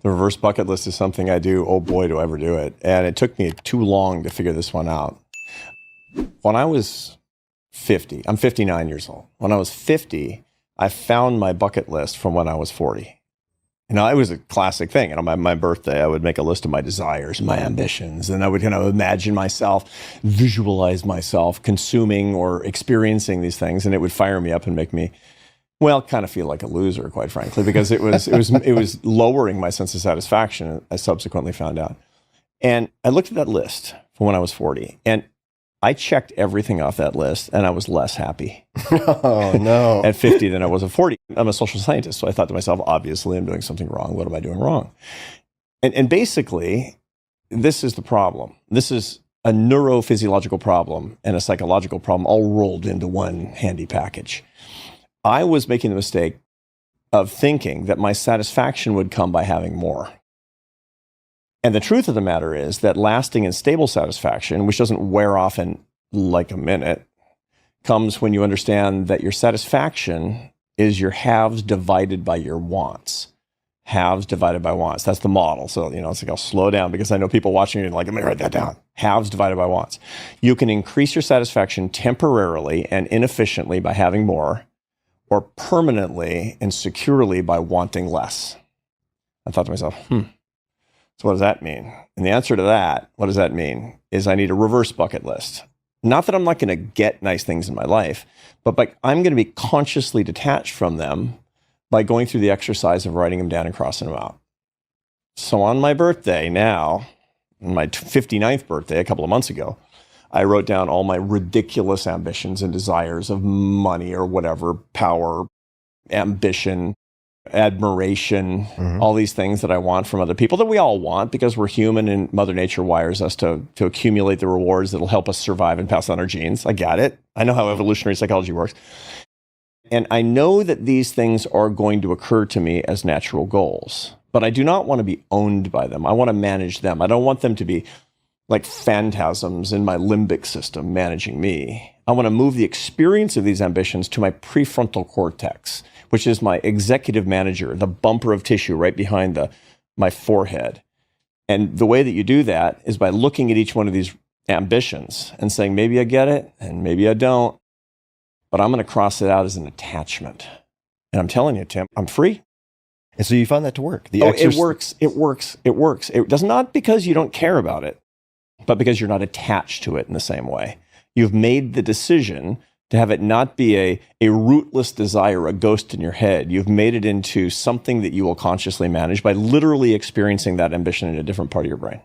The reverse bucket list is something I do. Oh boy, do I ever do it. And it took me too long to figure this one out. When I was 50, I'm 59 years old. When I was 50, I found my bucket list from when I was 40. You know, it was a classic thing. And on my birthday, I would make a list of my desires, my ambitions, and I would imagine myself, visualize myself consuming or experiencing these things, and it would fire me up and make me, well, kind of feel like a loser, quite frankly, because it was lowering my sense of satisfaction. I subsequently found out, and I looked at that list from when I was 40, and I checked everything off that list, and I was less happy Oh, no. at 50 than I was at 40. I'm a social scientist, so I thought to myself, obviously, I'm doing something wrong. What am I doing wrong? And basically, this is the problem. This is a neurophysiological problem and a psychological problem all rolled into one handy package. I was making the mistake of thinking that my satisfaction would come by having more. And the truth of the matter is that lasting and stable satisfaction, which doesn't wear off in like a minute, comes when you understand that your satisfaction is your haves divided by your wants. Haves divided by wants. That's the model. So, it's like I'll slow down because I know people watching you like, let me write that down. Haves divided by wants. You can increase your satisfaction temporarily and inefficiently by having more, or permanently and securely by wanting less. I thought to myself, so what does that mean? And the answer to that, what does that mean, is I need a reverse bucket list. Not that I'm not going to get nice things in my life, but I'm going to be consciously detached from them by going through the exercise of writing them down and crossing them out. So on my birthday now, my 59th birthday a couple of months ago, I wrote down all my ridiculous ambitions and desires of money or whatever, power, ambition, admiration, all these things that I want from other people that we all want because we're human and Mother Nature wires us to accumulate the rewards that'll help us survive and pass on our genes. I got it. I know how evolutionary psychology works. And I know that these things are going to occur to me as natural goals, but I do not want to be owned by them. I want to manage them. I don't want them to be like phantasms in my limbic system managing me. I want to move the experience of these ambitions to my prefrontal cortex, which is my executive manager, the bumper of tissue right behind my forehead. And the way that you do that is by looking at each one of these ambitions and saying, maybe I get it and maybe I don't, but I'm going to cross it out as an attachment. And I'm telling you, Tim, I'm free. And so you found that to work. It works. It works. It works. It does not because you don't care about it, but because you're not attached to it in the same way. You've made the decision to have it not be a rootless desire, a ghost in your head. You've made it into something that you will consciously manage by literally experiencing that ambition in a different part of your brain.